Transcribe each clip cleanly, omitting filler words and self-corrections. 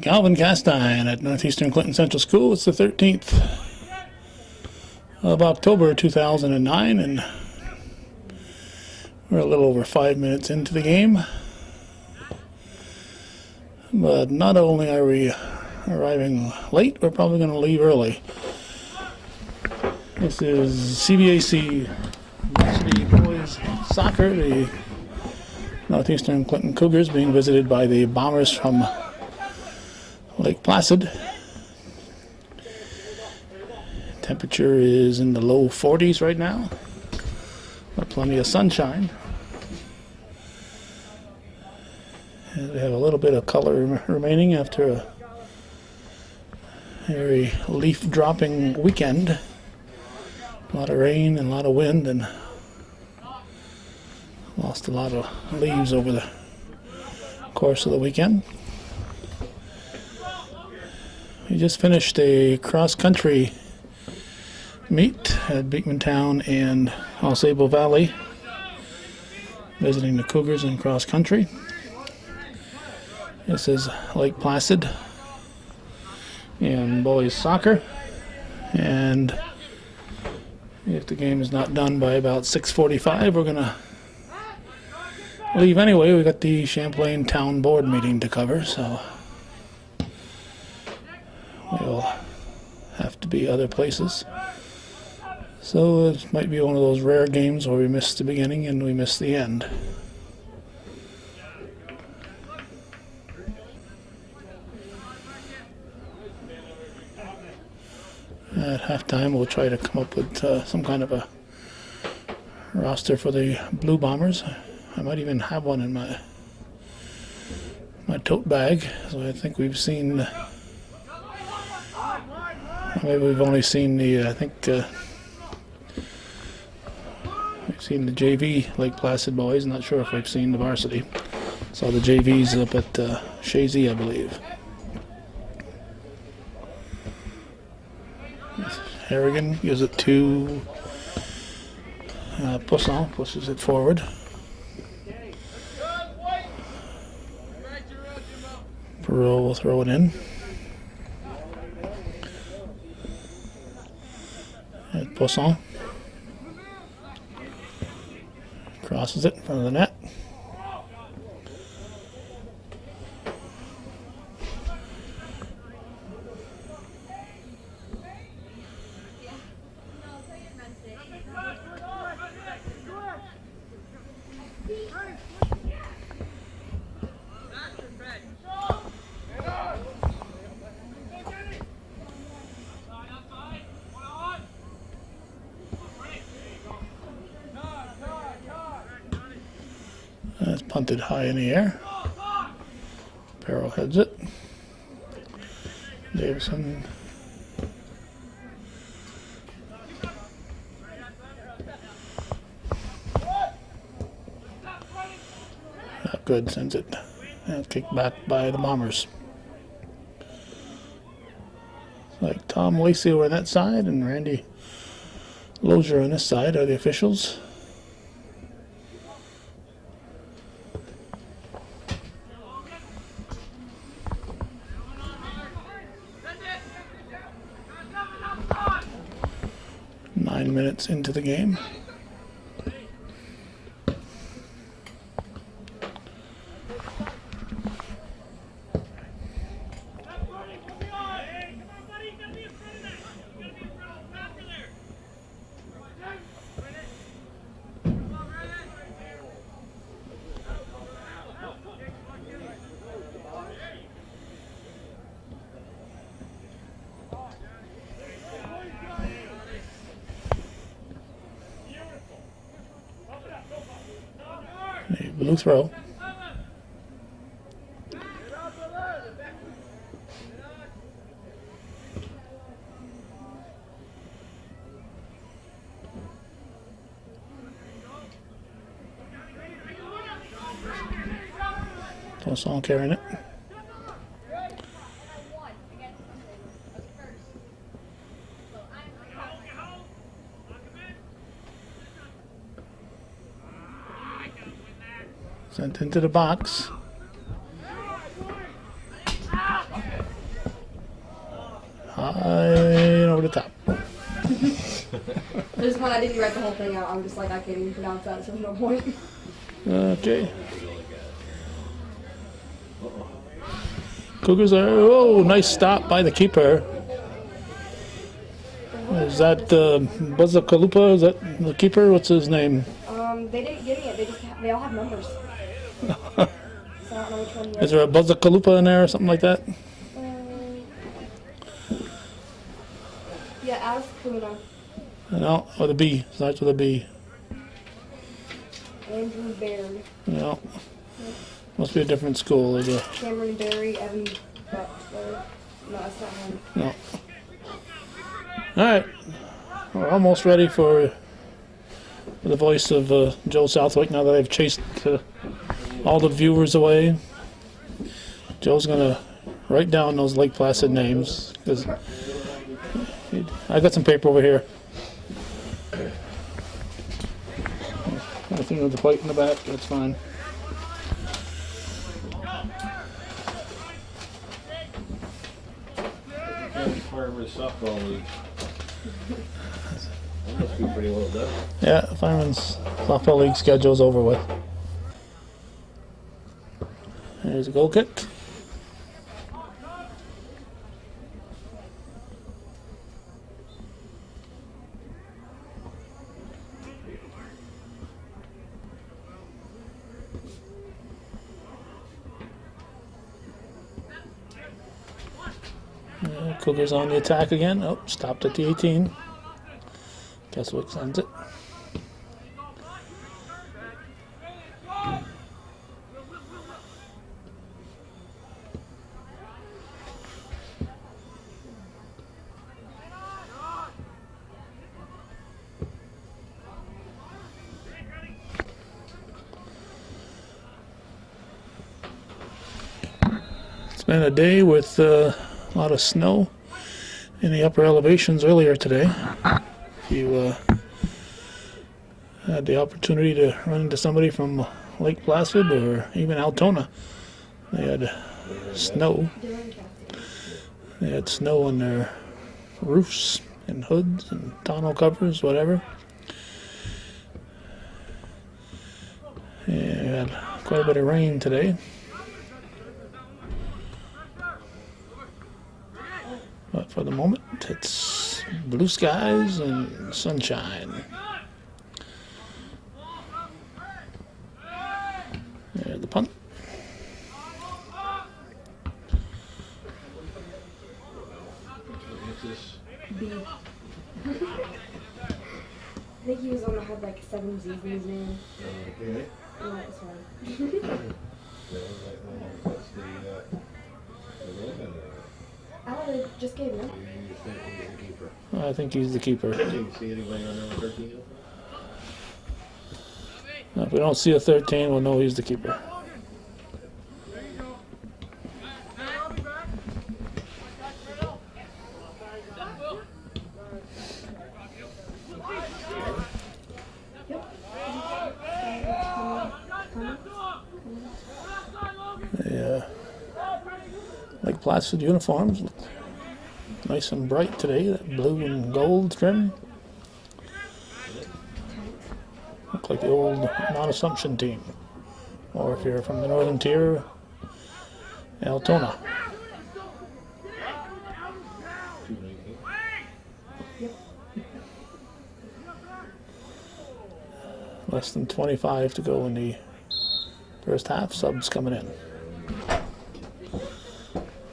Calvin Castine at Northeastern Clinton Central School. It's the 13th of October 2009, and we're a little over 5 minutes into the game. But not only are we arriving late, we're probably going to leave early. This is CVAC varsity boys soccer. The Northeastern Clinton Cougars being visited by the Bombers from Lake Placid. Temperature is in the low 40s right now, but plenty of sunshine. And we have a little bit of color remaining after a very leaf dropping weekend. A lot of rain and a lot of wind, and lost a lot of leaves over the course of the weekend. We just finished a cross-country meet at Beekmantown and Osable Valley, visiting the Cougars in cross-country. This is Lake Placid and boys soccer, and if the game is not done by about 6:45, we're gonna leave anyway. We got the Champlain Town Board meeting to cover, so we'll have to be other places. So it might be one of those rare games where we miss the beginning and we miss the end. At halftime, we'll try to come up with some kind of a roster for the Blue Bombers. I might even have one in my tote bag. So I think we've seen. Maybe we've only seen the. I think we've seen the JV Lake Placid boys. Not sure if we've seen the varsity. Saw the JVs up at Shazy, I believe. Harrigan gives it to Poisson, pushes it forward. Perot will throw it in. And Poisson crosses it in front of the net. That's punted high in the air. Barrow heads it. Davison. Not good, sends it. And kicked back by the Bombers. Like Tom Lacey over on that side and Randy Lozier on this side are the officials. Minutes into the game. Blue throw. Poisson carrying it. Sent into the box. High over the top. There's one I didn't write the whole thing out. I'm just like, I can't even pronounce that, so there's no point. Okay. Cougars are, oh, nice stop by the keeper. Is that Buzzakaloopa? Is that the keeper? What's his name? They didn't give me it. They all have numbers. So I don't know which one Is there a Buzzakaloopa in there or something like that? Yeah, Alice Kuna. No, with a B. Starts with a B. Andrew Barry. No. Must be a different school. There's a Cameron Barry, Evan Butler. No, that's not him. no. All right, we're almost ready for the voice of Joe Southwick. Now that I've chased all the viewers away, Joe's gonna write down those Lake Placid names because I got some paper over here. Nothing with the plate in the back. That's fine. Farmers softball league. That must be pretty well done. Yeah, Fireman's softball league schedule's over with. There's a goal kick. Cougars on the attack again. Oh, stopped at the 18. Keswick sends it. It's been a day with a lot of snow in the upper elevations earlier today. If you had the opportunity to run into somebody from Lake Placid or even Altona, they had snow. They had snow on their roofs and hoods and tonneau covers, whatever. And we had quite a bit of rain today. But for the moment, it's blue skies and sunshine. There's the punt. B. I think he was on the had like 7 Z's in his name. Okay. No, that's fine. They just gave him. I think he's the keeper. Do you see anybody on number 13? If we don't see a 13, we'll know he's the keeper. Yeah. Lake Placid uniforms look nice and bright today, that blue and gold trim. Look like the old Mount Assumption team. Or if you're from the Northern Tier, Altona. Less than 25 to go in the first half, subs coming in.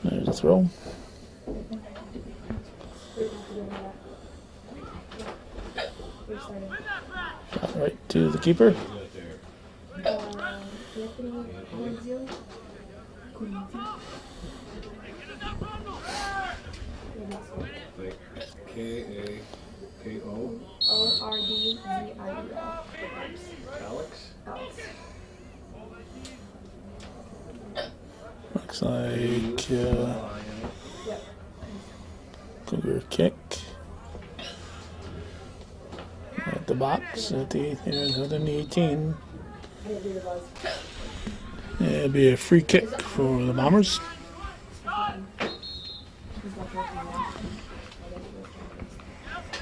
There's a throw. Shot right to the keeper. K-A-K-O. O-R-D-Z-I-E-L. Alex. Looks like Yep. Cougar kick. At the box, at the within the 18. I didn't do the buzz. It'll be a free kick for the Bombers.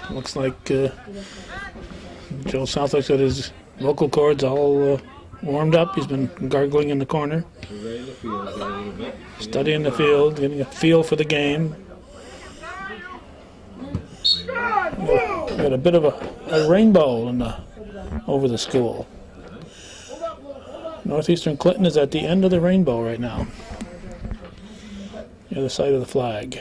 Looks like Joe Southwick's got his vocal cords all warmed up. He's been gargling in the corner, We're ready to field here a little bit. studying the field, getting a feel for the game. Got a bit of a rainbow over the school. Northeastern Clinton is at the end of the rainbow right now. The other side of the flag.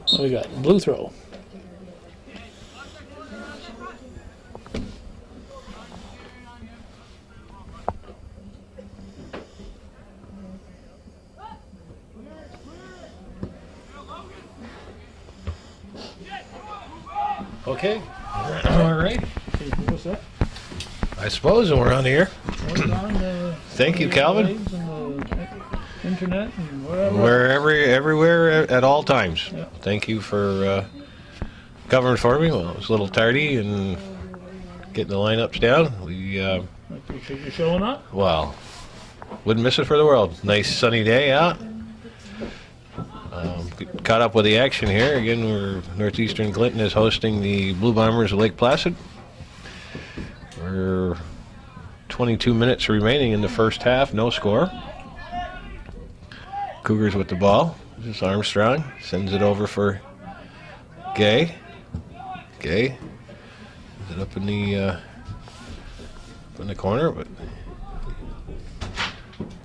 What do we got? Blue throw. Okay. All right. What's that? I suppose we're on the air. Thank you, Calvin. Internet and wherever. We're everywhere at all times. Yeah. Thank you for covering for me. Well, it was a little tardy and getting the lineups down. We I appreciate you showing up. well, wouldn't miss it for the world. Nice sunny day out. Caught up with the action here. Again, Northeastern Clinton is hosting the Blue Bombers of Lake Placid. We're 22 minutes remaining in the first half, no score. Cougars with the ball. This is Armstrong. Sends it over for Gay. Gay. Is it up in the corner, but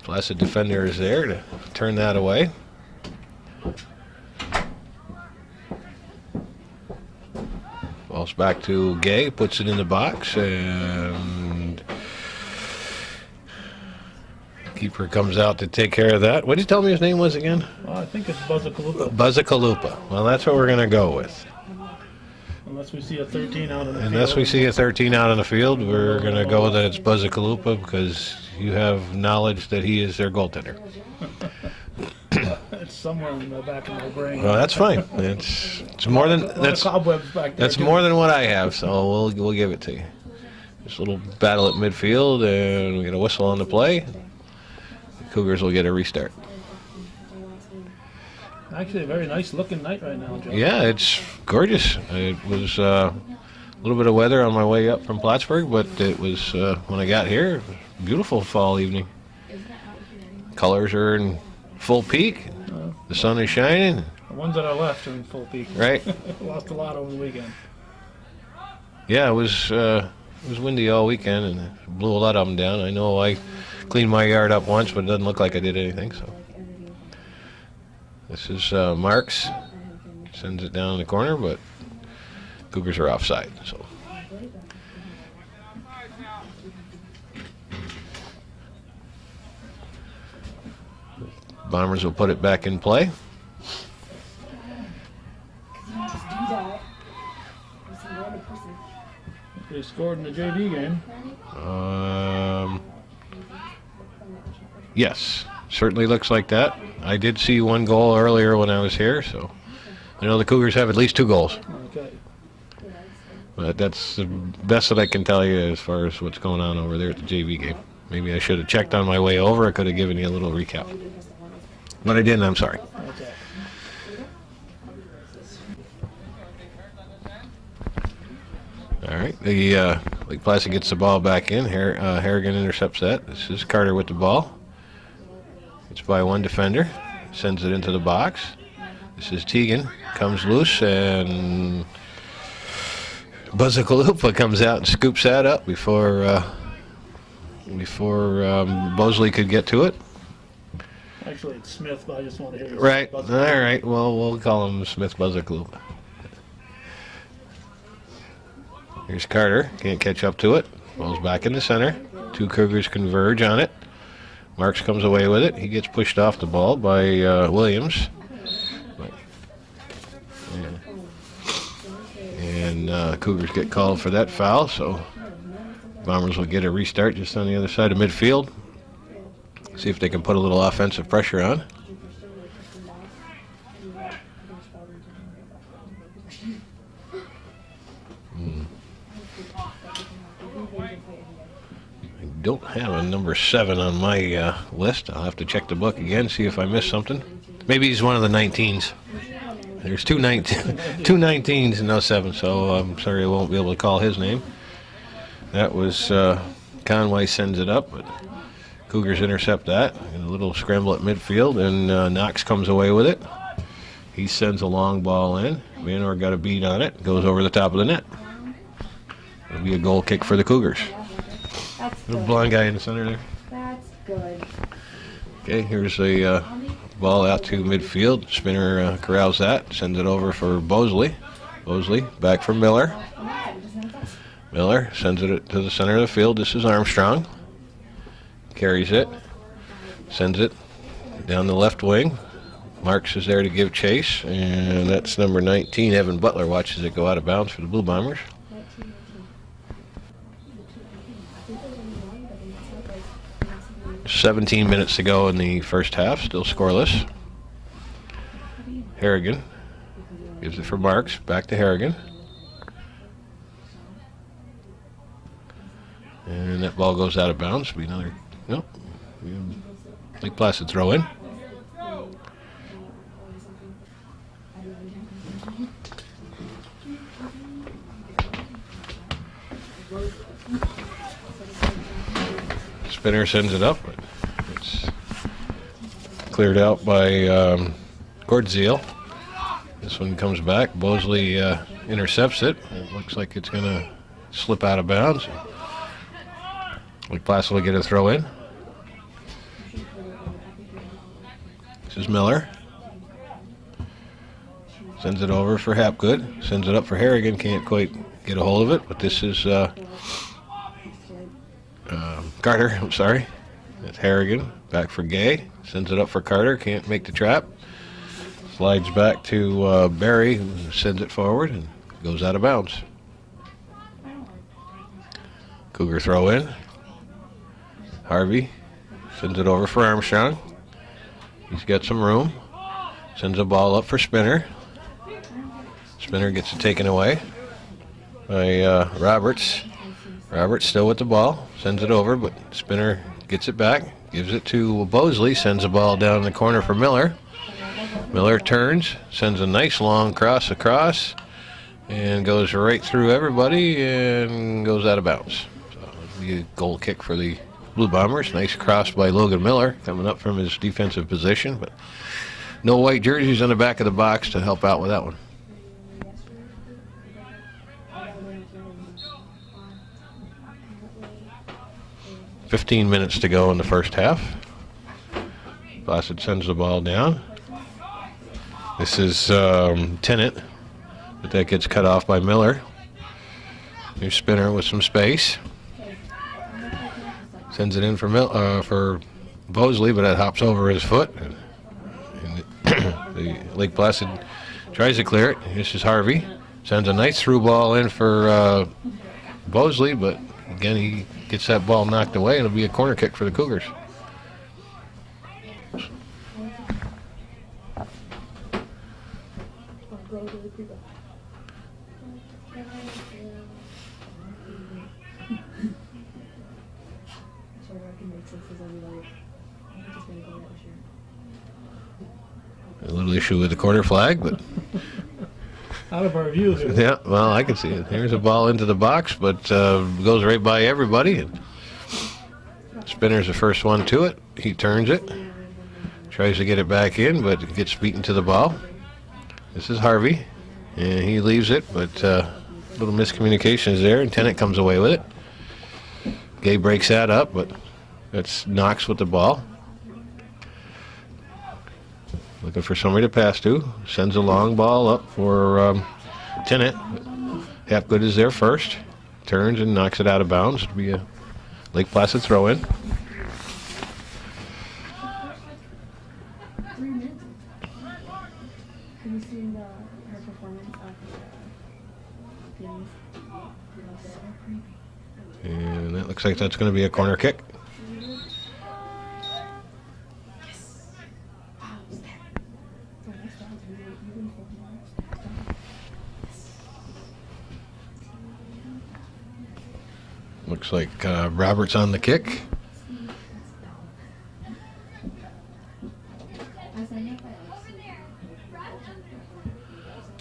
Placid defender is there to turn that away. Ball's back to Gay, puts it in the box, and keeper comes out to take care of that. What did you tell me his name was again? Well, I think it's Buzzakalupa. Buzzakalupa. Well, that's what we're going to go with. Unless we see a 13 out in the field. Unless we see a 13 out on the field, we're going to go that it's Buzzakalupa because you have knowledge that he is their goaltender. It's somewhere in the back of my brain. Well, that's fine. It's more than that's cobwebs back there. that's more than what I have, so we'll give it to you. Just a little battle at midfield, and we get a whistle on the play. The Cougars will get a restart. Actually, a very nice looking night right now, Joe. Yeah, it's gorgeous. It was a little bit of weather on my way up from Plattsburgh, but it was when I got here, it was a beautiful fall evening. Colors are in full peak. The sun is shining. The ones that are left are in full peak. Right. Lost a lot over the weekend. Yeah, it was windy all weekend and it blew a lot of them down. I know I cleaned my yard up once, but it doesn't look like I did anything. So this is Marks. Sends it down in the corner, but Cougars are offside. So Bombers will put it back in play. They scored in the JV game. Yes, certainly looks like that. I did see one goal earlier when I was here, so I know the Cougars have at least 2 goals. Okay. But that's the best that I can tell you as far as what's going on over there at the JV game. Maybe I should have checked on my way over. I could have given you a little recap. But I didn't, I'm sorry. Okay. All right, the Lake Placid gets the ball back in. Harrigan intercepts that. This is Carter with the ball. It's by one defender. Sends it into the box. This is Teagan. Comes loose, and Buzzakalupa comes out and scoops that up before Bosley could get to it. Actually, it's Smith, but I just want to hear you. Right. All right. Well, we'll call him Smith Buzzakalupa. Here's Carter. Can't catch up to it. Ball's back in the center. 2 Cougars converge on it. Marks comes away with it. He gets pushed off the ball by Williams. And Cougars get called for that foul, so Bombers will get a restart just on the other side of midfield. See if they can put a little offensive pressure on. don't have a number 7 on my list. I'll have to check the book again, see if I missed something. Maybe he's one of the 19s. There's two 19s and no 7, so I'm sorry I won't be able to call his name. That was Conway sends it up, but Cougars intercept that. And a little scramble at midfield, and Knox comes away with it. He sends a long ball in. Manor got a beat on it. Goes over the top of the net. It'll be a goal kick for the Cougars. That's The good. blonde guy in the center there. That's good. Okay, here's a ball out to midfield. Spinner corrals that. Sends it over for Bosley. Bosley back for Miller. Miller sends it to the center of the field. This is Armstrong. Carries it. Sends it down the left wing. Marks is there to give chase. And that's number 19. Evan Butler watches it go out of bounds for the Blue Bombers. 17 minutes to go in the first half. Still scoreless. Harrigan gives it for Marks. Back to Harrigan. And that ball goes out of bounds. Be another, nope. Lake Placid throw in. Spinner sends it up, but it's cleared out by Gordzeal. This one comes back. Bosley intercepts it. It looks like it's going to slip out of bounds. Lake Placid will get a throw in. This is Miller. Sends it over for Hapgood. Sends it up for Harrigan. Can't quite get a hold of it, but this is Carter. I'm sorry. That's Harrigan. Back for Gay. Sends it up for Carter. Can't make the trap. Slides back to Barry, who sends it forward and goes out of bounds. Cougar throw in. Harvey sends it over for Armstrong. He's got some room. Sends a ball up for Spinner. Spinner gets it taken away by Roberts. Roberts still with the ball. Sends it over, but Spinner gets it back. Gives it to Bosley. Sends the ball down in the corner for Miller. Miller turns. Sends a nice long cross across. And goes right through everybody and goes out of bounds. So it'll be a goal kick for the Blue Bombers. Nice cross by Logan Miller coming up from his defensive position. But no white jerseys on the back of the box to help out with that one. 15 minutes to go in the first half. Placid sends the ball down. This is Tennant, but that gets cut off by Miller. New Spinner with some space. Sends it in for Bosley, but that hops over his foot. And the Lake Placid tries to clear it. This is Harvey. Sends a nice through ball in for Bosley, but again he gets that ball knocked away, and it'll be a corner kick for the Cougars. A little issue with the corner flag, but Out of our view there. yeah, well, I can see it. Here's a ball into the box, but goes right by everybody. And Spinner's the first one to it. He turns it, tries to get it back in, but gets beaten to the ball. This is Harvey, and he leaves it, but a little miscommunication is there, and Tennant comes away with it. Gay breaks that up, but that's Knox with the ball. Looking for somebody to pass to. Sends a long ball up for Tennant. Hapgood is there first. Turns and knocks it out of bounds. It'll be a Lake Placid throw in. And that looks like that's going to be a corner kick. Looks like Roberts on the kick.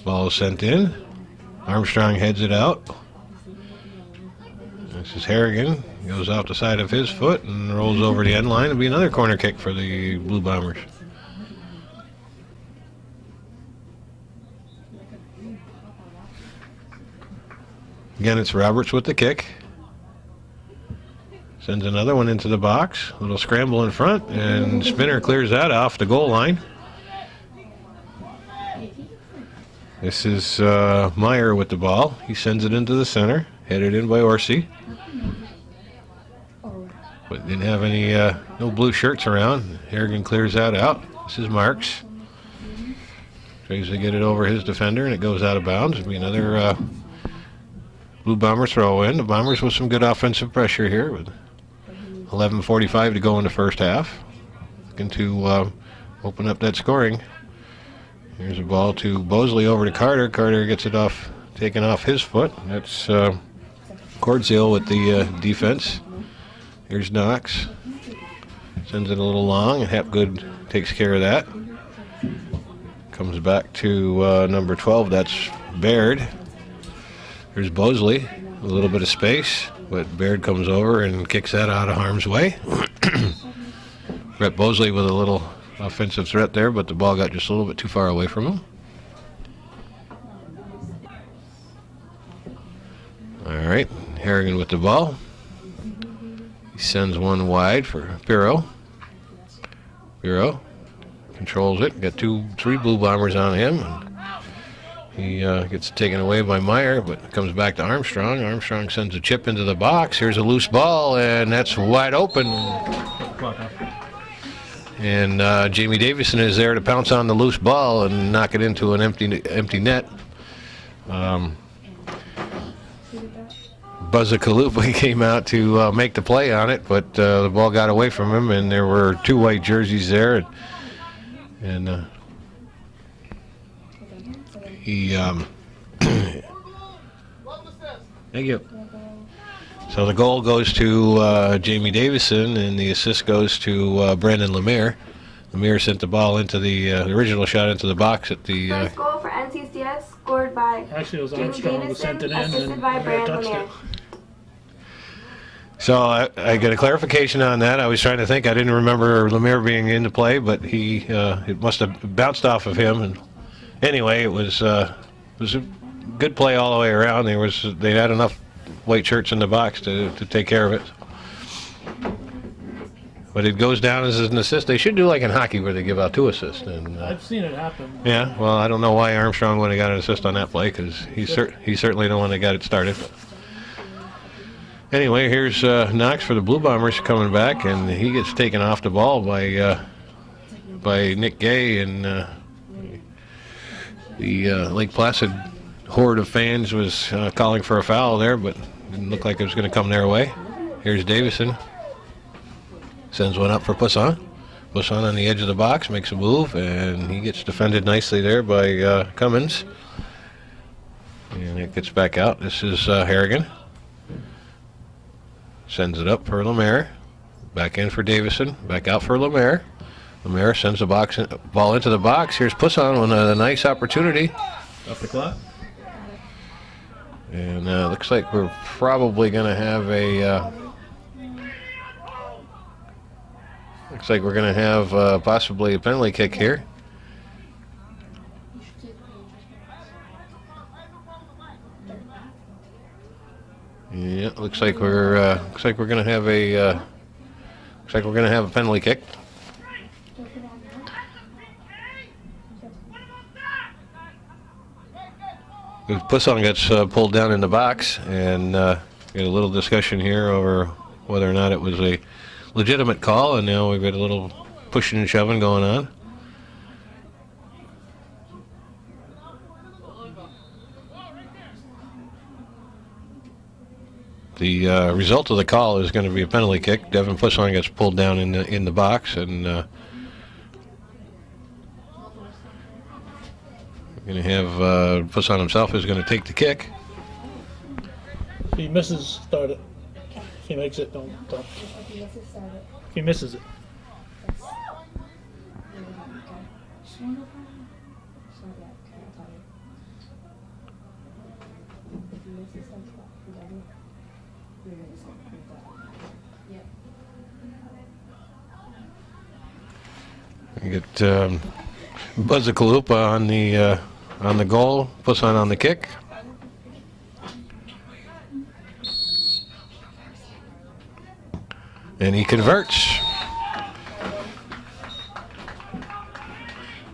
Ball is sent in. Armstrong heads it out. This is Harrigan. Goes off the side of his foot and rolls over the end line. It'll be another corner kick for the Blue Bombers. Again, it's Roberts with the kick. Sends another one into the box. A little scramble in front, and Spinner clears that off the goal line. This is Meyer with the ball. He sends it into the center, headed in by Orsi. But didn't have any, no blue shirts around. Harrigan clears that out. This is Marks. Tries to get it over his defender, and it goes out of bounds. It'll be another Blue Bomber throw in. The Bombers with some good offensive pressure here with 11:45 to go in the first half. Looking to open up that scoring. Here's a ball to Bosley over to Carter. Carter gets it off, taken off his foot. That's Cordziel with the defense. Here's Knox. Sends it a little long, and Hapgood takes care of that. Comes back to number 12. That's Baird. There's Bosley. A little bit of space, but Baird comes over and kicks that out of harm's way. Brett Bosley with a little offensive threat there, but the ball got just a little bit too far away from him. All right, Harrigan with the ball. He sends one wide for Piro. Piro controls it. Got 3 Blue Bombers on him. He gets taken away by Meyer, but comes back to Armstrong. Armstrong sends a chip into the box. Here's a loose ball, and that's wide open. And Jamie Davison is there to pounce on the loose ball and knock it into an empty net. Buzza came out to make the play on it, but the ball got away from him, and there were 2 white jerseys there. And he thank you. So the goal goes to Jamie Davison, and the assist goes to Brandon Lemire. Lemire sent the ball into the original shot into the box at the. First goal for NCCS scored by Actually, it was Jamie Armstrong who sent it in, assisted and by Lemire Brandon touched it. Lemire. So I got a clarification on that. I was trying to think. I didn't remember Lemire being into play, but it must have bounced off of him. And anyway, it was a good play all the way around. They had enough white shirts in the box to take care of it. But it goes down as an assist. They should do like in hockey where they give out 2 assists. And I've seen it happen. yeah, well, I don't know why Armstrong would have got an assist on that play, because he's certainly the one that got it started. But anyway, here's Knox for the Blue Bombers coming back, and he gets taken off the ball by Nick Gay, and the Lake Placid horde of fans was calling for a foul there, but didn't look like it was going to come their way. Here's Davison. Sends one up for Poussin. Poussin on the edge of the box, makes a move, and he gets defended nicely there by Cummins. And it gets back out. This is Harrigan. Sends it up for Lemire. Back in for Davison. Back out for Lemire. Lemire sends the ball into the box. Here's Poussin with a nice opportunity. Off the clock. And looks like we're probably going to have a. Looks like we're going to have possibly a penalty kick here. Yeah, looks like we're going to have a penalty kick. Poussin gets pulled down in the box, and we had a little discussion here over whether or not it was a legitimate call, and now we've got a little pushing and shoving going on. The result of the call is going to be a penalty kick. Devin Poussin gets pulled down in the box, and we're going to have Poussin himself is going to take the kick. He misses, start it. If he makes it, don't. If he misses, start it. If he misses it. That's really not okay. So yeah, okay, I'll tell you. If he misses, start it. Is that it? You're gonna say, yeah. You get Buzzacaloop on the goal, puts on the kick. And he converts.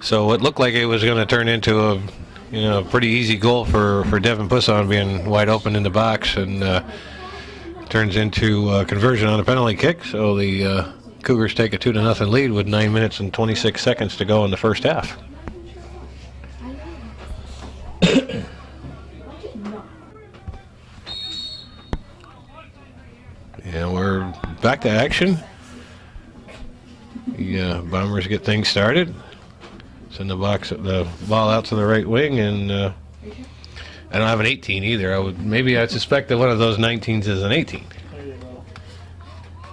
So it looked like it was going to turn into a pretty easy goal for Devin Pusson, being wide open in the box, and turns into a conversion on a penalty kick. So the Cougars take a 2-0 lead with 9 minutes and 26 seconds to go in the first half. Yeah, we're back to action. The Bombers get things started. Send the ball out to the right wing, and I don't have an 18 either. I'd suspect that one of those 19s is an 18. There you go.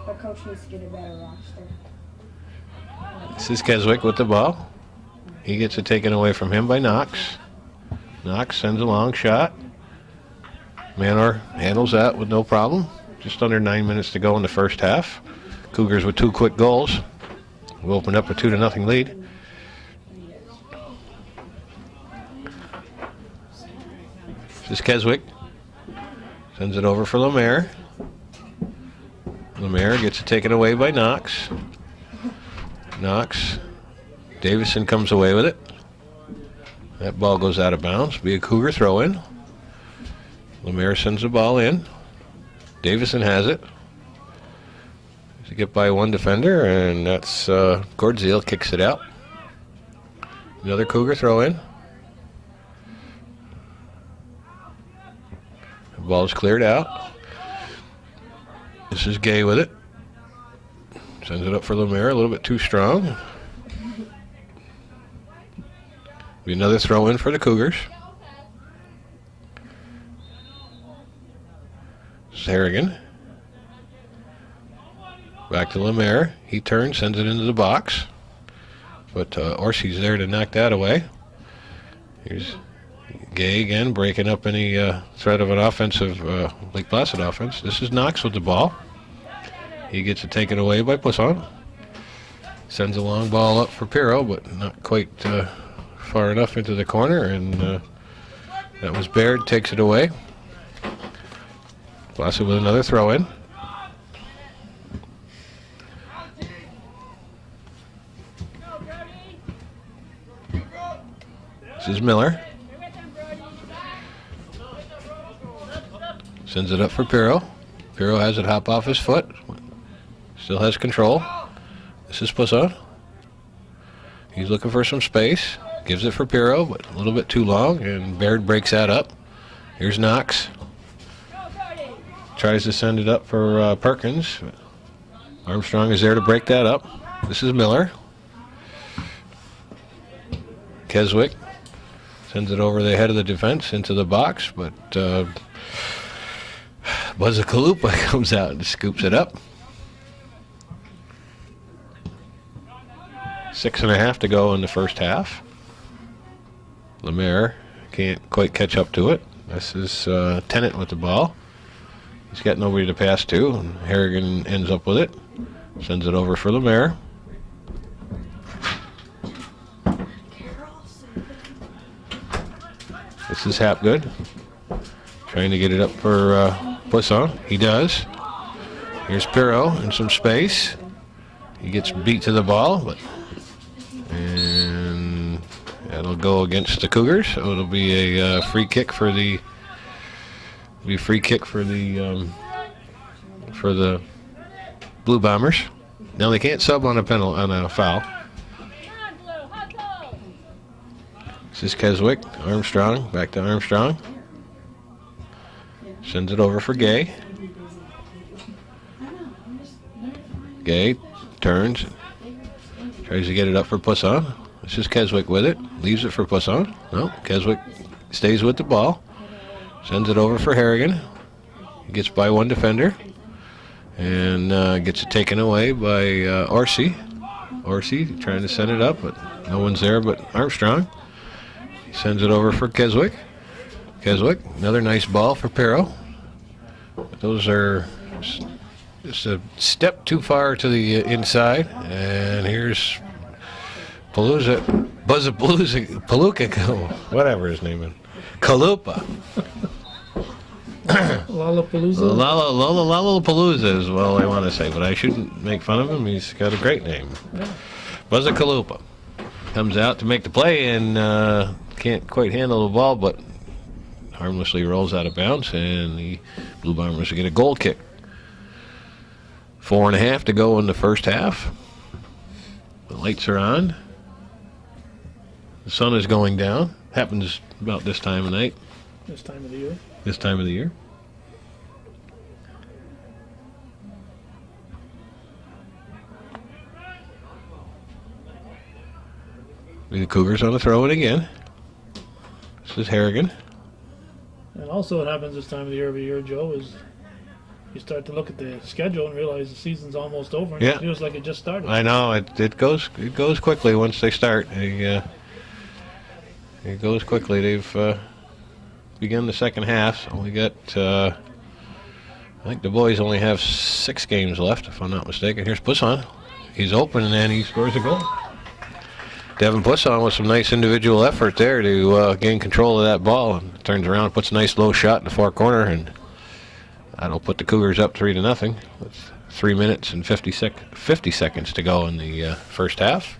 But coach needs to get a better roster. This is Keswick with the ball. He gets it taken away from him by Knox. Knox sends a long shot. Manor handles that with no problem. Just under 9 minutes to go in the first half. Cougars with 2 quick goals. We'll open up a 2-0 lead. This is Keswick. Sends it over for Lemaire. Lemaire gets it taken away by Knox. Knox. Davison comes away with it. That ball goes out of bounds. Be a Cougar throw in. Lemaire sends the ball in. Davison has it. To get by one defender, and that's Gordzeal kicks it out. Another Cougar throw in. The ball's cleared out. This is Gay with it. Sends it up for Lemaire, a little bit too strong. Be another throw in for the Cougars. Harrigan. Back to Lemaire. He turns, sends it into the box. But Orsi's there to knock that away. Here's Gay again, breaking up any threat of an offensive Lake Placid offense. This is Knox with the ball. He gets it taken away by Poisson. Sends a long ball up for Pirro, but not quite far enough into the corner. And that was Baird, takes it away. Placid with another throw in. This is Miller. Sends it up for Pirro. Pirro has it hop off his foot. Still has control. This is Poisson. He's looking for some space. Gives it for Pirro, but a little bit too long, and Baird breaks that up. Here's Knox. Tries to send it up for Perkins. Armstrong is there to break that up. This is Miller. Keswick sends it over the head of the defense into the box, but Buzzacaloop comes out and scoops it up. 6.5 to go in the first half. Lemaire can't quite catch up to it. This is Tennant with the ball. He's got nobody to pass to, and Harrigan ends up with it. Sends it over for Lemaire. This is Hapgood. Trying to get it up for Poisson. He does. Here's Pirro in some space. He gets beat to the ball, and that'll go against the Cougars. So it'll be a free kick for the Blue Bombers. Now they can't sub on a foul. This is Keswick. Armstrong. Back to Armstrong. Sends it over for Gay. Gay turns. Tries to get it up for Poisson. This is Keswick with it. Leaves it for Poisson. No, Keswick stays with the ball. Sends it over for Harrigan. He gets by one defender. and gets it taken away by Orsi. Orsi trying to send it up, but no one's there but Armstrong. He sends it over for Keswick. Keswick, another nice ball for Pero. Those are just a step too far to the inside, and here's Palooza, whatever his name is, Kalupa. Lollapalooza. Lollapalooza is all I want to say, but I shouldn't make fun of him. He's got a great name. Buzza Kalupa comes out to make the play and can't quite handle the ball, but harmlessly rolls out of bounds, and the Blue Bombers get a goal kick. 4.5 to go in the first half. The lights are on. The sun is going down. Happens about this time of night. This time of the year. This time of the year. The Cougars on the throw it again. This is Harrigan. And also what happens this time of the year every year, Joe, is you start to look at the schedule and realize the season's almost over, and Yeah. it feels like it just started. I know it goes quickly once they start. It goes quickly. They've begun the second half. So we got I think the boys only have 6 games left, if I'm not mistaken. Here's Pusson. He's open and he scores a goal. Devin Pusson with some nice individual effort there to gain control of that ball, and turns around, puts a nice low shot in the far corner, and that'll put the Cougars up 3-0 with 3 minutes and 50 seconds to go in the first half.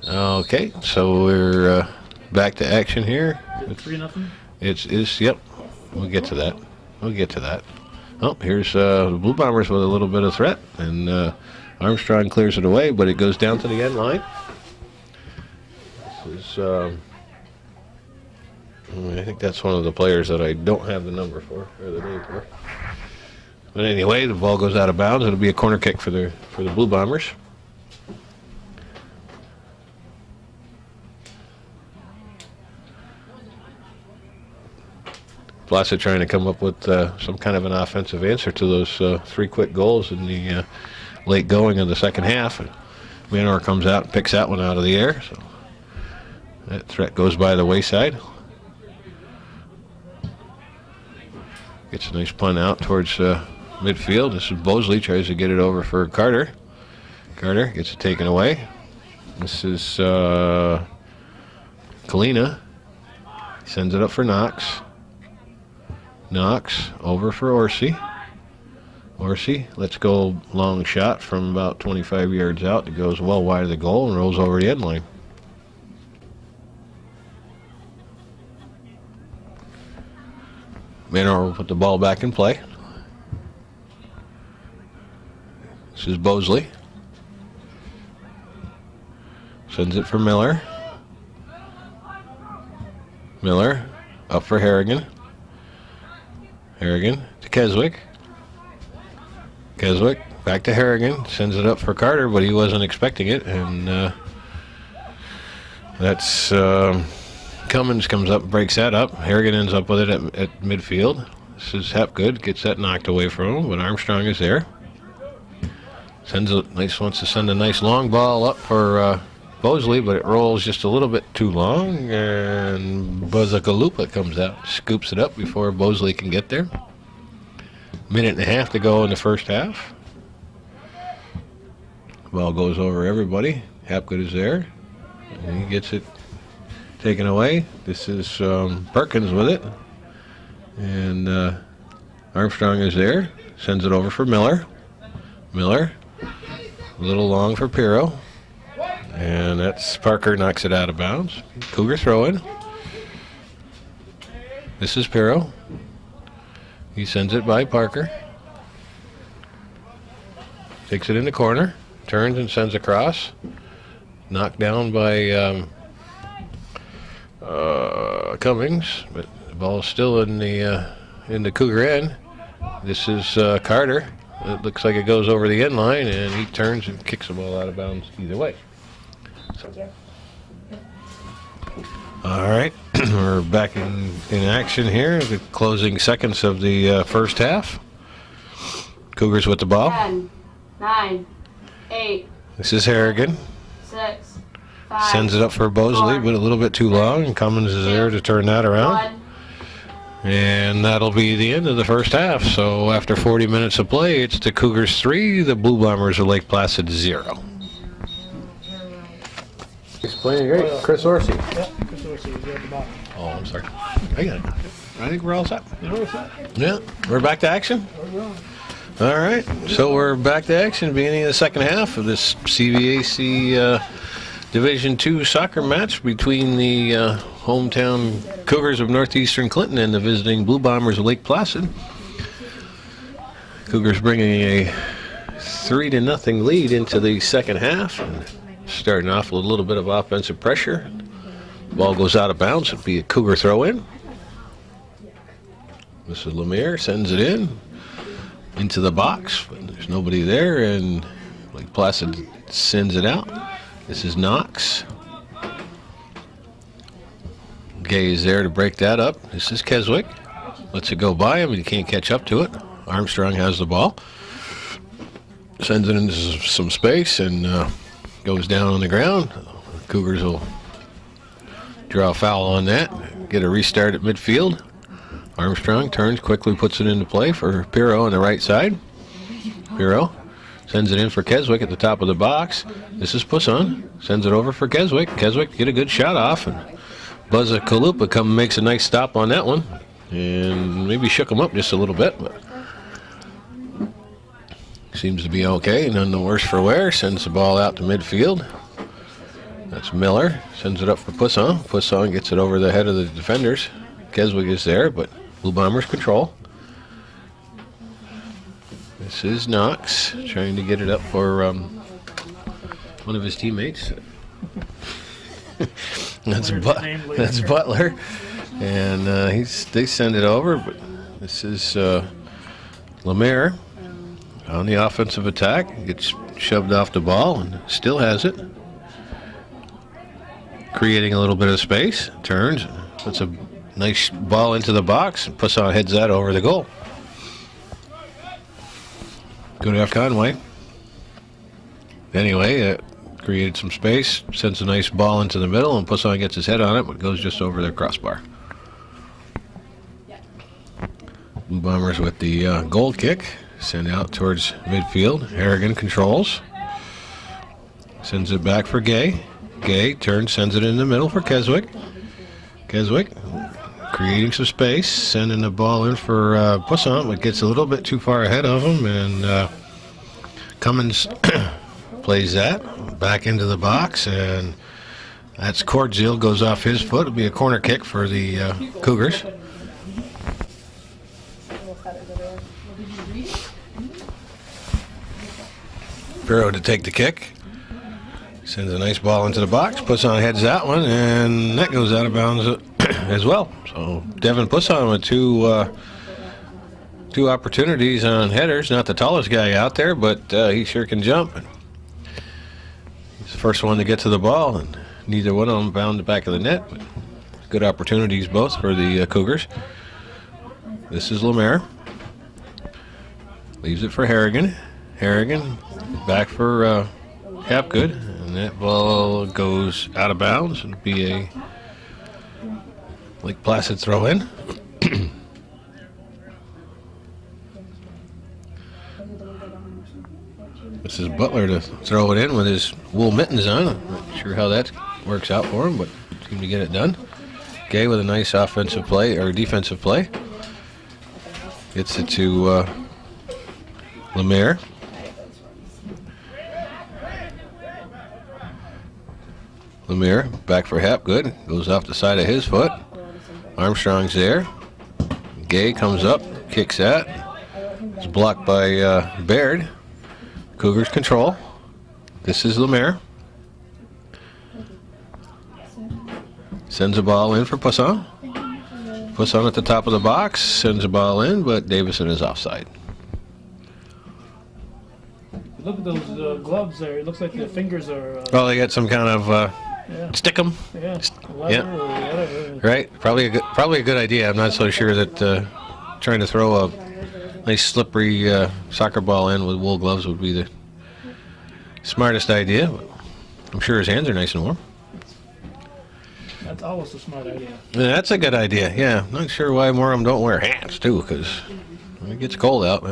Okay, so we're back to action here. 3-0. It's yep. We'll get to that. Oh, here's the Blue Bombers with a little bit of threat, and Armstrong clears it away, but it goes down to the end line. This is, I think that's one of the players that I don't have the number for, or the name for. But anyway, the ball goes out of bounds. It'll be a corner kick for the Blue Bombers. Placid trying to come up with some kind of an offensive answer to those 3 quick goals in the late going of the second half. And Manor comes out and picks that one out of the air. So that threat goes by the wayside. Gets a nice punt out towards midfield. This is Bosley, tries to get it over for Carter. Carter gets it taken away. This is Kalina. Sends it up for Knox. Knox over for Orsi. Orsi lets go long shot from about 25 yards out. It goes well wide of the goal and rolls over the end line. Manor will put the ball back in play. This is Bosley. Sends it for Miller. Miller up for Harrigan. Harrigan to Keswick. Keswick back to Harrigan. Sends it up for Carter, but he wasn't expecting it. And that's Cummins comes up and breaks that up. Harrigan ends up with it at midfield. This is Hepgood. Gets that knocked away from him, but Armstrong is there. Wants to send a nice long ball up for Bosley, but it rolls just a little bit too long, and Buzakalupa comes out, scoops it up before Bosley can get there. 1.5 to go in the first half. Ball goes over everybody. Hapgood is there, and he gets it taken away. This is Perkins with it, and Armstrong is there. Sends it over for Miller. Miller, a little long for Pero. And that's Parker knocks it out of bounds. Cougar throw in. This is Pero. He sends it by Parker. Takes it in the corner. Turns and sends across. Knocked down by Cummings. But the ball's still in the Cougar end. This is Carter. It looks like it goes over the end line, and he turns and kicks the ball out of bounds either way. All right, we're back in action here. The closing seconds of the first half. Cougars with the ball. 10, 9, 8, This is Harrigan. 6, 5, Sends it up for Bosley, but a little bit too long, and Cummins is there to turn that around. 1. And that'll be the end of the first half. So after 40 minutes of play, it's the Cougars 3, the Blue Bombers of Lake Placid 0. He's playing great. Chris Orsi. Yeah, Chris Orsi is at the bottom. Oh, I'm sorry. I got it. I think we're all set. You know what's that? Yeah, we're back to action. We're going. All right, so we're back to action, beginning of the second half of this CVAC Division II soccer match between the hometown Cougars of Northeastern Clinton and the visiting Blue Bombers of Lake Placid. Cougars bringing a 3-0 lead into the second half, and starting off with a little bit of offensive pressure. Ball goes out of bounds. It'll be a Cougar throw-in. This is Lemire, sends it into the box, but there's nobody there, and Lake Placid sends it out. This is Knox. Gay is there to break that up. This is Keswick. Lets it go by him, and he can't catch up to it. Armstrong has the ball. Sends it into some space and goes down on the ground. Cougars will draw a foul on that. Get a restart at midfield. Armstrong turns, quickly puts it into play for Pirro on the right side. Pirro sends it in for Keswick at the top of the box. This is Poussin. Sends it over for Keswick. Keswick get a good shot off, and Buzza Kalupa makes a nice stop on that one. And maybe shook him up just a little bit, but seems to be okay. None the worse for wear. Sends the ball out to midfield. That's Miller. Sends it up for Poussin. Poussin gets it over the head of the defenders. Keswick is there, but Blue Bombers control. This is Knox trying to get it up for one of his teammates. That's Butler, and they send it over. But this is Lemire on the offensive attack. Gets shoved off the ball and still has it, creating a little bit of space. Turns, puts a nice ball into the box, and Poussin heads that over the goal. Good F. Conway. Anyway, created some space, sends a nice ball into the middle, and Poussin gets his head on it, but goes just over the crossbar. Blue Bombers with the goal kick, sent out towards midfield. Harrigan controls. Sends it back for Gay. Gay turns, sends it in the middle for Keswick. Keswick creating some space, sending the ball in for Poussin, but gets a little bit too far ahead of him, and Cummins plays that back into the box, and that's Cordziel, goes off his foot. It'll be a corner kick for the Cougars. Pirro to take the kick. Sends a nice ball into the box. Poussin heads that one, and that goes out of bounds as well. So Devin Poussin with two opportunities on headers. Not the tallest guy out there, but he sure can jump. He's the first one to get to the ball, and neither one of them found the back of the net. But good opportunities both for the Cougars. This is Lemire. Leaves it for Harrigan. Harrigan back for Hapgood, and that ball goes out of bounds. It'll be a Lake Placid throw in. This is Butler to throw it in with his wool mittens on. I'm not sure how that works out for him, but seemed to get it done. Gay with a nice offensive play, or defensive play. Gets it to Lemire. Lemire back for Hapgood. Goes off the side of his foot. Armstrong's there. Gay comes up, kicks that. It's blocked by Baird. Cougars control. This is Lemire. Sends a ball in for Poussin. Poussin at the top of the box. Sends a ball in, but Davison is offside. Look at those gloves there. It looks like the fingers are... Well, they got some kind of Yeah. Stick them. Yeah. Leather or whatever. Right? Probably a good idea. I'm not so sure that trying to throw a nice slippery soccer ball in with wool gloves would be the smartest idea. But I'm sure his hands are nice and warm. That's always a smart idea. Yeah, that's a good idea. Yeah, not sure why more of them don't wear hats too, because when it gets cold out,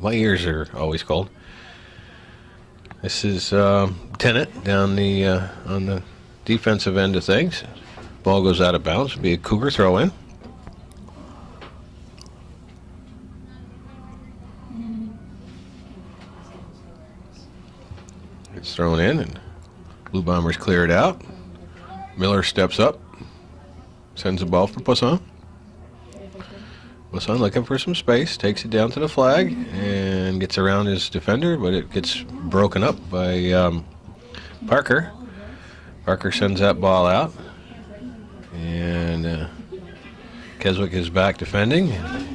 my ears are always cold. This is Tennant down the on the defensive end of things. Ball goes out of bounds. It'll be a Cougar throw in. It's thrown in, and Blue Bombers clear it out. Miller steps up, sends the ball for Poisson. Poisson looking for some space, takes it down to the flag, and gets around his defender, but it gets broken up by Parker. Parker sends that ball out, and Keswick is back defending,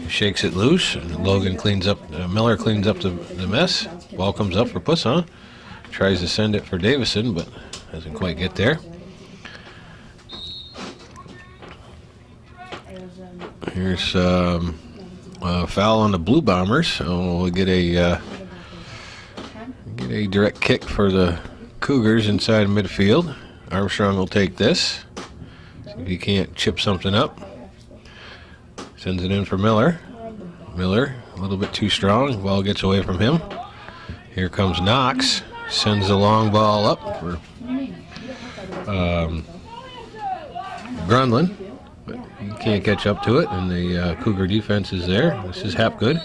shakes it loose, and Logan cleans up, Miller cleans up the mess. Ball comes up for Poisson, tries to send it for Davison, but doesn't quite get there. Here's a foul on the Blue Bombers, so we'll get a direct kick for the Cougars inside midfield. Armstrong will take this. See if he can't chip something up. Sends it in for Miller. Miller, a little bit too strong. Ball gets away from him. Here comes Knox. Sends the long ball up for Grunland. But he can't catch up to it, and the Cougar defense is there. This is Hapgood.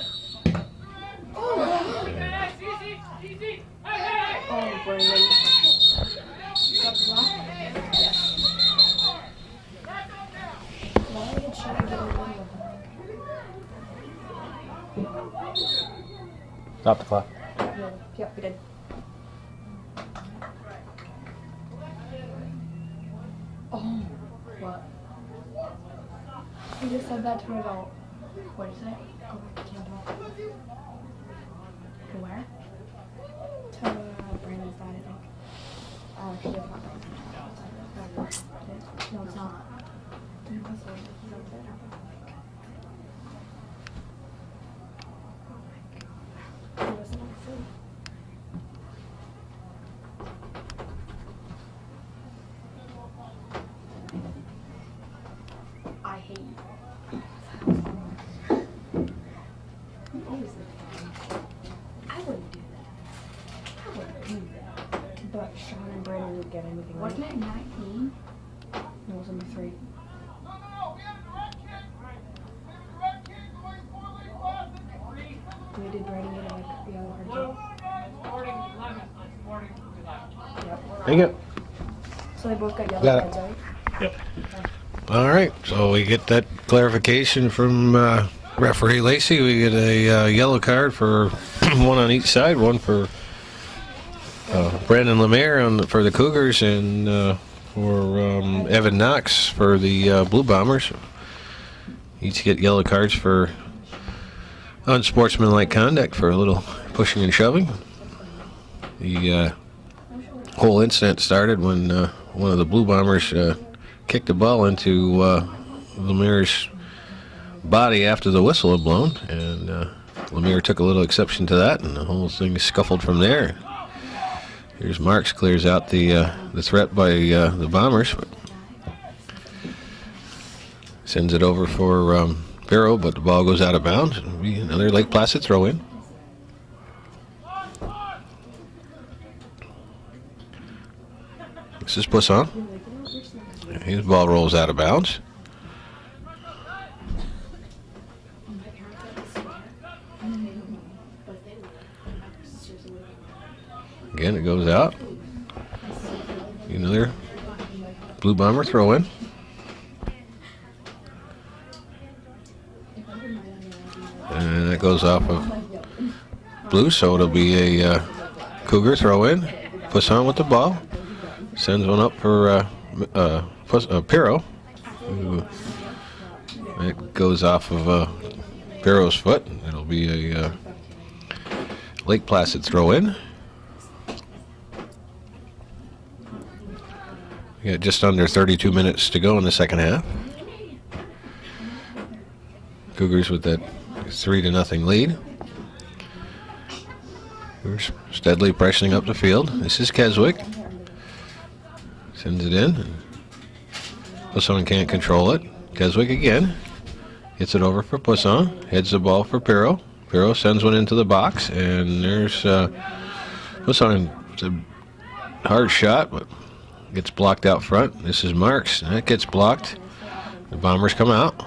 Stop the clock. Yep, we did. Oh, what? He just said that to an adult. What is it? Go back to the adult. To where? To Brandon's dad, I think. She lives not Brandon's. No, it's not. I hate you. You always look at me. I wouldn't do that. I wouldn't do that. But Sean and Brandon would get anything. Wasn't it 19? No, it was number 3. We did Brandon get a yellow card? Yep. Thank you. So they both got yellow Got it. cards, right? Yep. All right, so we get that clarification from referee Lacey. We get a yellow card for one on each side, one for Brandon Lemire for the Cougars, and for Evan Knox for the Blue Bombers. Each get yellow cards for unsportsmanlike conduct for a little pushing and shoving. The whole incident started when one of the Blue Bombers kicked the ball into Lemire's body after the whistle had blown, and Lemire took a little exception to that, and the whole thing scuffled from there. Here's Marks, clears out the threat by the Bombers. Sends it over for Barrow, but the ball goes out of bounds. It'll be another Lake Placid throw in. This is Poisson. His ball rolls out of bounds. Again, it goes out. Another Blue Bomber throw in. And that goes off of Blue, so it'll be a Cougar throw in. Poisson with the ball. Sends one up for Pirro. It goes off of Pirro's foot. It'll be a Lake Placid throw in. We got just under 32 minutes to go in the second half. Cougars with that 3-0 lead. We're steadily pressing up the field. This is Keswick. Sends it in. Poisson can't control it. Keswick again. Gets it over for Poisson. Heads the ball for Pirro. Pirro sends one into the box, and there's Poisson. It's a hard shot, but gets blocked out front. This is Marks. That gets blocked. The Bombers come out,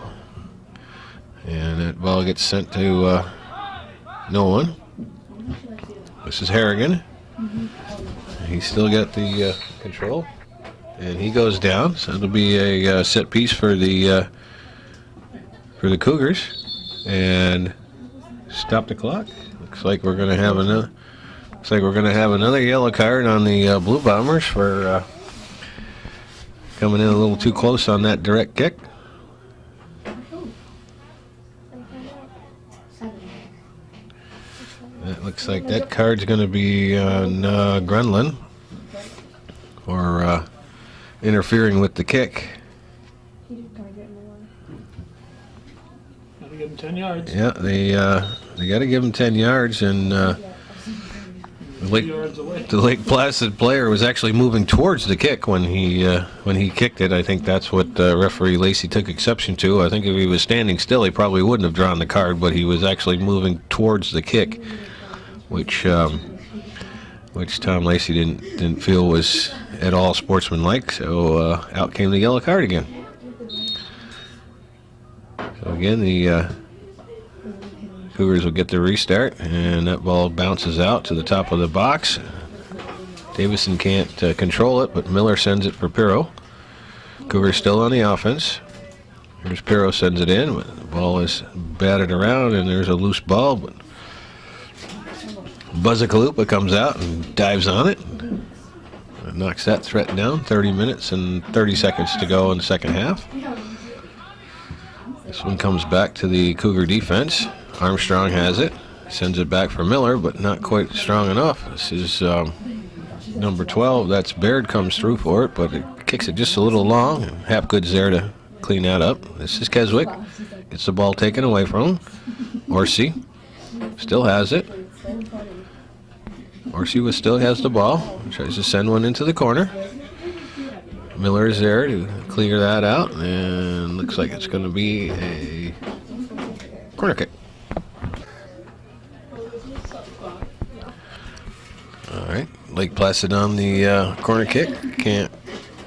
and that ball gets sent to no one. This is Harrigan. He's still got the control, and he goes down. So it'll be a set piece for the Cougars, and stop the clock. Looks like we're going to have another. Looks like we're going to have another yellow card on the Blue Bombers for coming in a little too close on that direct kick. It looks like that card's going to be on Grunlin for interfering with the kick. Gotta give him 10 yards. Yeah, they got to give him 10 yards, and the Lake Placid player was actually moving towards the kick when he kicked it. I think that's what referee Lacey took exception to. I think if he was standing still, he probably wouldn't have drawn the card, but he was actually moving towards the kick, which Tom Lacey didn't feel was at all sportsmanlike. So out came the yellow card again. So again, the Cougars will get the restart, and that ball bounces out to the top of the box. Davison can't control it, but Miller sends it for Pirro. Cougars still on the offense. Here's Pirro, sends it in. The ball is batted around, and there's a loose ball, but Buzzakalupa comes out and dives on it. Knocks that threat down. 30 minutes and 30 seconds to go in the second half. This one comes back to the Cougar defense. Armstrong has it. Sends it back for Miller, but not quite strong enough. This is number 12. That's Baird comes through for it, but it kicks it just a little long. And Hapgood's there to clean that up. This is Keswick. Gets the ball taken away from him. Orsi still has it. Orsi still has the ball. Tries to send one into the corner. Miller is there to clear that out, and looks like it's going to be a corner kick. All right, Lake Placid on the corner kick. Can't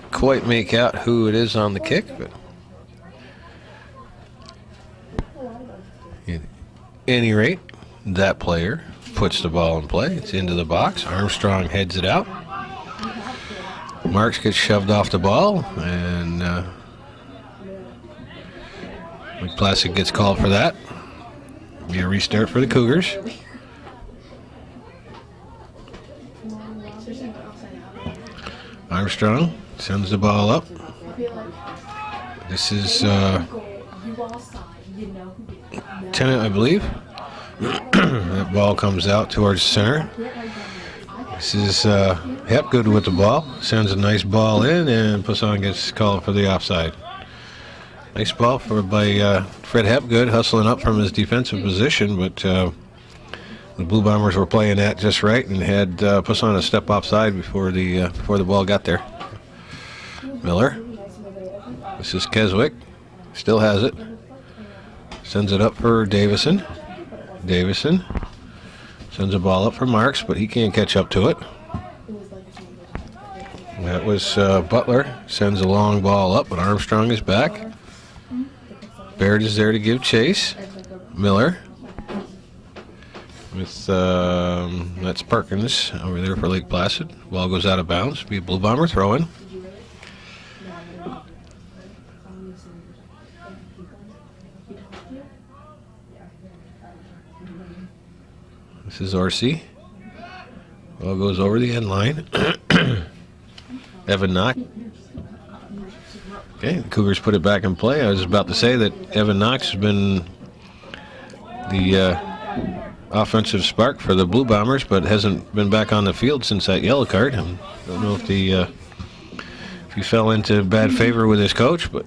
quite make out who it is on the kick, but at any rate, that player puts the ball in play. It's into the box. Armstrong heads it out. Marks gets shoved off the ball, and Lake Placid gets called for that. Be a restart for the Cougars. Armstrong sends the ball up. This is Tennant, I believe. That ball comes out towards center. This is Hapgood with the ball. Sends a nice ball in, and Poisson gets called for the offside. Nice ball by Fred Hapgood, hustling up from his defensive position, but the Blue Bombers were playing that just right and had Poisson a step offside before the ball got there. Miller. This is Keswick. Still has it. Sends it up for Davison. Davison sends a ball up for Marks, but he can't catch up to it. That was Butler. Sends a long ball up, but Armstrong is back. Baird is there to give chase. Miller. With that's Perkins over there for Lake Placid. Ball goes out of bounds. Be a Blue Bomber throw-in. This is Orsi. Ball goes over the end line. Evan Knox. Okay, the Cougars put it back in play. I was about to say that Evan Knox has been the offensive spark for the Blue Bombers, but hasn't been back on the field since that yellow card. I don't know if the if he fell into bad favor with his coach, but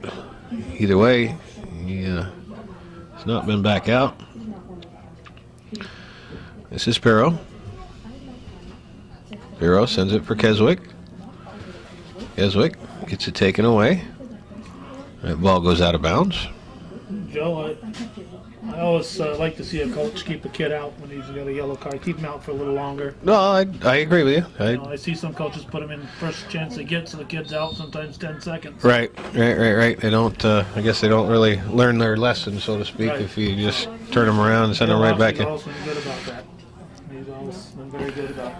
either way, he has not been back out. This is Perro. Perro sends it for Keswick. Keswick gets it taken away. That ball goes out of bounds. Joe, I always like to see a coach keep a kid out when he's got a yellow card. Keep him out for a little longer. No, I agree with you. I see some coaches put him in first chance they get, so the kid's out sometimes 10 seconds. Right. They don't. I guess they don't really learn their lesson, so to speak, Right. if you just turn them around and send them right back in. He's always been good about that. He's always been very good about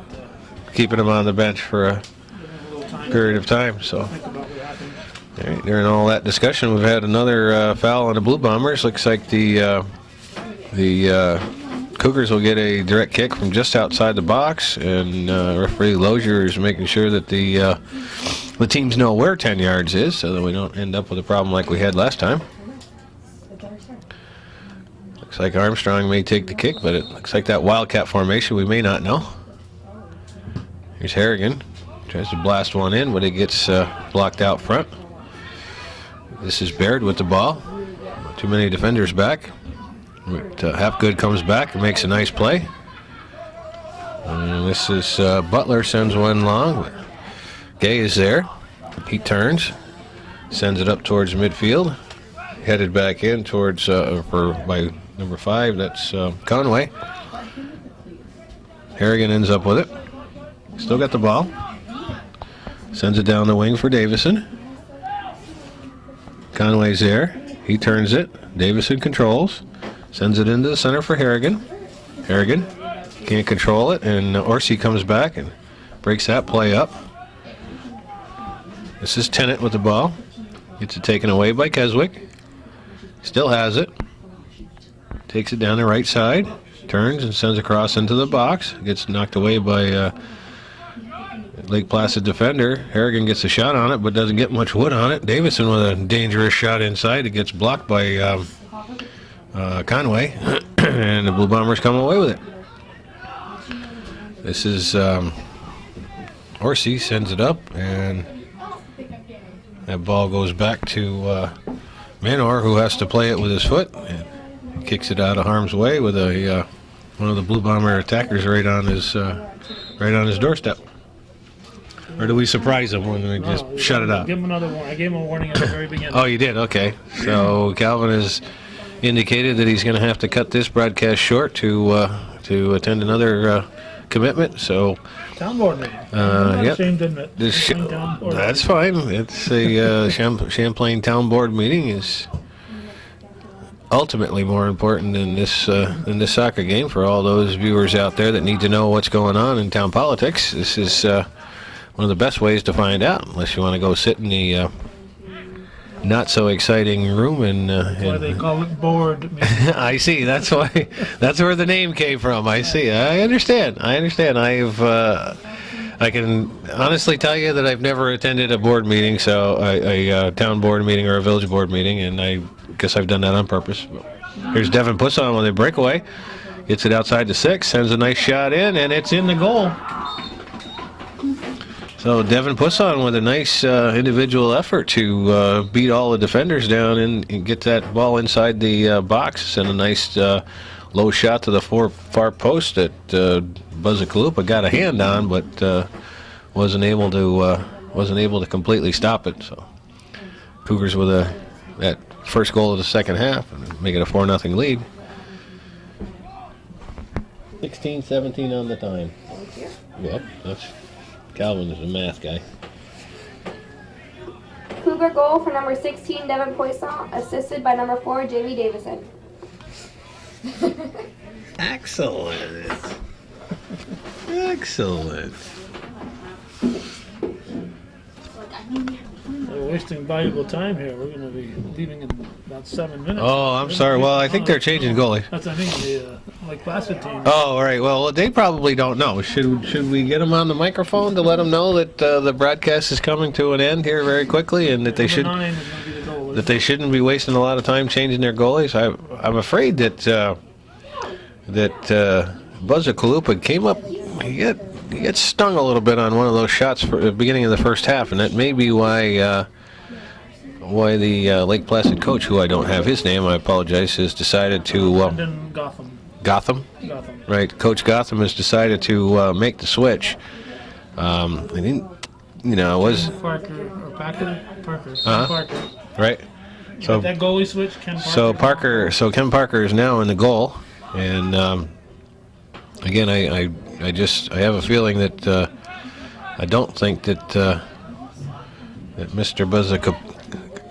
Keeping them on the bench for a giving him a little time period of time. So. to think about what happened. All right, during all that discussion, we've had another foul on the Blue Bombers. Looks like the Cougars will get a direct kick from just outside the box, and referee Lozier is making sure that the teams know where 10 yards is, so that we don't end up with a problem like we had last time. Looks like Armstrong may take the kick, but it looks like that Wildcat formation we may not know. Here's Harrigan. Tries to blast one in, but it gets blocked out front. This is Baird with the ball. Too many defenders back. But, Hapgood comes back and makes a nice play. And this is Butler sends one long. But Gay is there. He turns, sends it up towards midfield. Headed back in towards by number 5. That's Conway. Harrigan ends up with it. Still got the ball. Sends it down the wing for Davison. Conway's there. He turns it. Davison controls. Sends it into the center for Harrigan. Harrigan can't control it, and Orsi comes back and breaks that play up. This is Tennant with the ball. Gets it taken away by Keswick. Still has it. Takes it down the right side. Turns and sends across into the box. Gets knocked away by Lake Placid defender. Harrigan gets a shot on it, but doesn't get much wood on it. Davison with a dangerous shot inside. It gets blocked by Conway, and the Blue Bombers come away with it. This is Orsi sends it up, and that ball goes back to Manor, who has to play it with his foot, and kicks it out of harm's way with a one of the Blue Bomber attackers right on his doorstep. Or do we surprise him when we just shut it up? Give him another warning. I gave him a warning at the very beginning. Oh, you did? Okay. So Calvin has indicated that he's going to have to cut this broadcast short to attend another commitment. So Town board meeting. I'm not yep. ashamed to admit. Champlain Town Board That's fine. It's a Champlain Town Board meeting is ultimately more important than this soccer game for all those viewers out there that need to know what's going on in town politics. This is one of the best ways to find out, unless you want to go sit in the not so exciting room and That's why they call it board meeting. I see. That's why. That's where the name came from. I see. I understand. I can honestly tell you that I've never attended a board meeting, so a town board meeting or a village board meeting, and I guess I've done that on purpose. Here's Devin Pusson with a breakaway. Gets it outside the 6, sends a nice shot in, and it's in the goal. So Devin Pusson with a nice individual effort to beat all the defenders down and get that ball inside the box. And a nice low shot to the far post that Buzzacalupa got a hand on, but wasn't able to completely stop it. So Cougars with that first goal of the second half and make it a 4-0 lead. 16-17 on the time. Yep, that's. Calvin is a math guy. Cougar goal for number 16, Devin Poisson, assisted by number 4, Jamie Davison. Excellent. Excellent. We're wasting valuable time here. We're going to be leaving in about 7 minutes. Oh, I'm sorry. Well, I think they're changing goalie. That's, I mean, the Lake Placid team. Oh, all right. Well, they probably don't know. Should we get them on the microphone to let them know that the broadcast is coming to an end here very quickly, and that they should Number 9 is going to be the goal. that they shouldn't be wasting a lot of time changing their goalies? I'm afraid that Buzzacalupa came up. He got gets stung a little bit on one of those shots for the beginning of the first half, and that may be why the Lake Placid coach, who I don't have his name, I apologize, has decided to Gotham. Gotham, right? Coach Gotham has decided to make the switch. I didn't, it was Parker. Uh-huh. Parker. right. So That goalie switch, Ken Parker. Ken Parker is now in the goal, and again, I have a feeling that I don't think that Mr.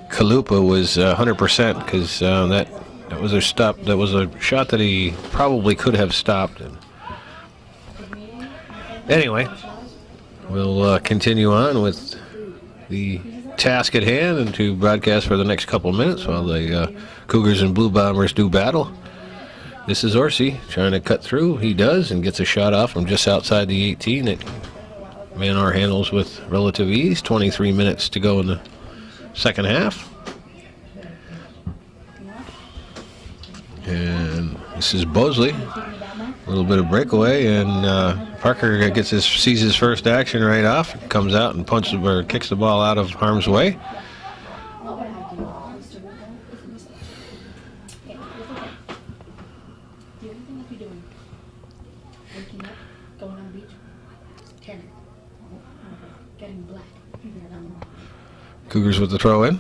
Kalupa was 100%, because that was a stop. That was a shot that he probably could have stopped. And anyway, we'll continue on with the task at hand and to broadcast for the next couple of minutes while the Cougars and Blue Bombers do battle. This is Orsi trying to cut through. He does, and gets a shot off from just outside the 18 that Manor handles with relative ease. 23 minutes to go in the second half. And this is Bosley. A little bit of breakaway, and Parker sees his first action right off, comes out and kicks the ball out of harm's way. Cougars with the throw in.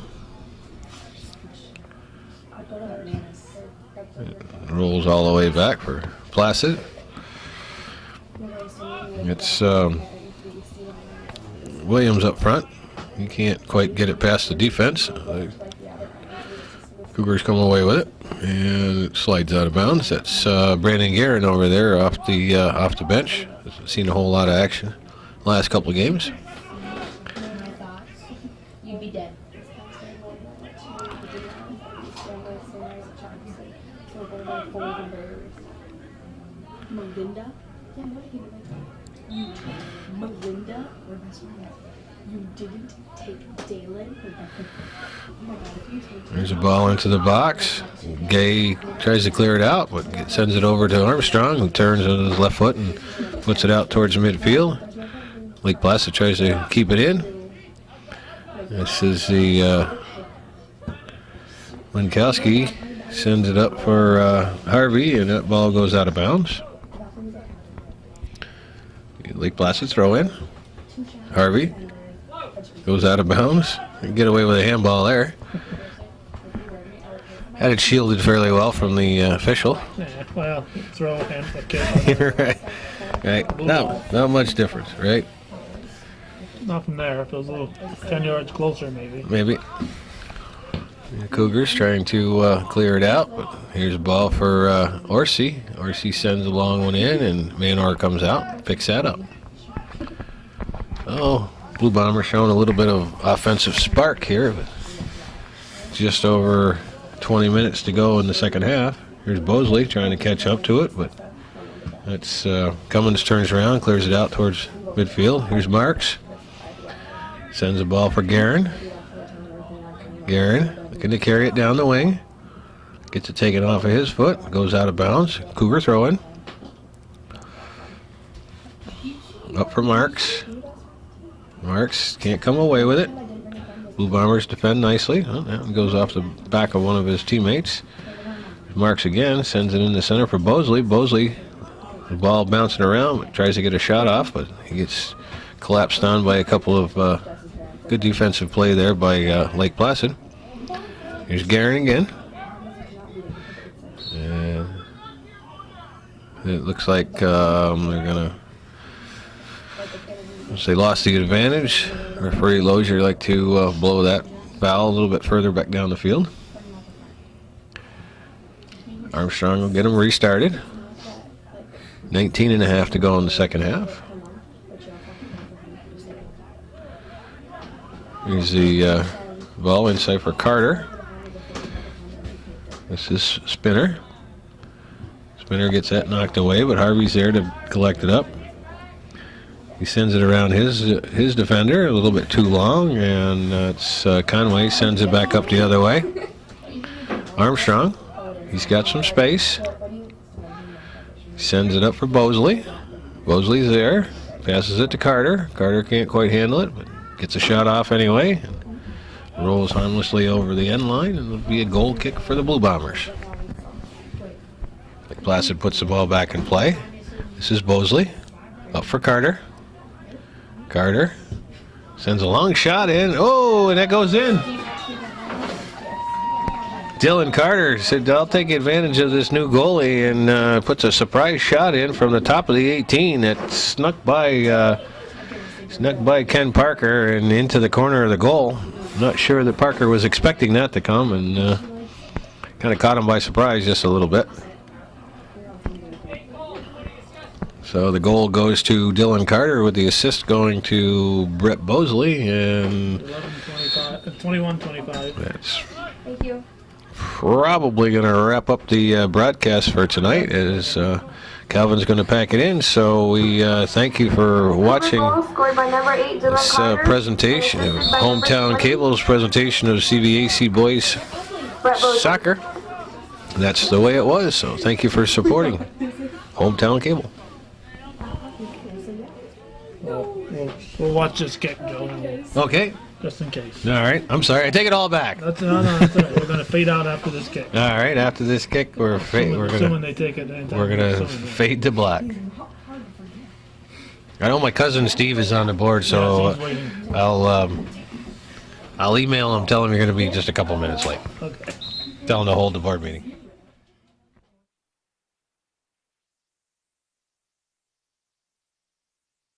Rolls all the way back for Placid. It's Williams up front. He can't quite get it past the defense. Cougars come away with it, and it slides out of bounds. That's Brandon Guerin over there off the bench. Hasn't seen a whole lot of action the last couple of games. You'd be dead. Melinda? Yeah, Melinda? You didn't take Dalen? There's a ball into the box. Gay tries to clear it out, but sends it over to Armstrong, who turns on his left foot and puts it out towards midfield. Lake Placid tries to keep it in. This is the Winkowski sends it up for Harvey, and that ball goes out of bounds. Lake Placid throw in. Harvey goes out of bounds. Get away with a handball there. Had it shielded fairly well from the official. Yeah, well, throw and a kick. right. Not much difference, right? Not from there. If it was a little 10 yards closer, maybe. Maybe. The Cougars trying to clear it out, but here's a ball for Orsi. Orsi sends a long one in, and Manor comes out, picks that up. Oh, Blue Bomber showing a little bit of offensive spark here, but just over 20 minutes to go in the second half. Here's Bosley trying to catch up to it, but that's Cummins turns around, clears it out towards midfield. Here's Marks. Sends a ball for Guerin. Guerin looking to carry it down the wing. Gets it taken off of his foot. Goes out of bounds. Cougar throwing. Up for Marks. Marks can't come away with it. Blue Bombers defend nicely. Oh, that goes off the back of one of his teammates. Marks again. Sends it in the center for Bosley. Bosley, the ball bouncing around, but tries to get a shot off, but he gets collapsed on by a couple of good defensive play there by Lake Placid. Here's Guerin again. And it looks like they're going to, once they lost the advantage, referee Lozier like to blow that foul a little bit further back down the field. Armstrong will get them restarted. 19 and a half to go in the second half. Here's the ball inside for Carter. This is Spinner. Spinner gets that knocked away, but Harvey's there to collect it up. He sends it around his defender a little bit too long, and it's Conway sends it back up the other way. Armstrong, he's got some space. He sends it up for Bosley. Bosley's there. Passes it to Carter. Carter can't quite handle it, but gets a shot off anyway. And rolls harmlessly over the end line, and it'll be a goal kick for the Blue Bombers. Placid puts the ball back in play. This is Bosley. Up for Carter. Carter sends a long shot in. Oh, and that goes in. Dylan Carter said, I'll take advantage of this new goalie, and puts a surprise shot in from the top of the 18 that snuck by Ken Parker and into the corner of the goal. Not sure that Parker was expecting that to come, and kind of caught him by surprise just a little bit. So the goal goes to Dylan Carter, with the assist going to Brett Bosley, and 21-25. That's Thank you. probably going to wrap up the broadcast for tonight, as Calvin's going to pack it in. So we thank you for watching this presentation of Hometown Cable's presentation of CVAC Boys Soccer. That's the way it was, so thank you for supporting Hometown Cable. We'll watch this kick, Joe, Okay. just in case. All right. I'm sorry. I take it all back. That's all right. We're going to fade out after this kick. All right. After this kick, we're Assuming gonna they take it anytime. we're gonna Assuming. fade to black. I know my cousin Steve is on the board, so Yes, he's waiting. I'll email him, tell him you're going to be just a couple minutes late. Okay. Tell him to hold the board meeting.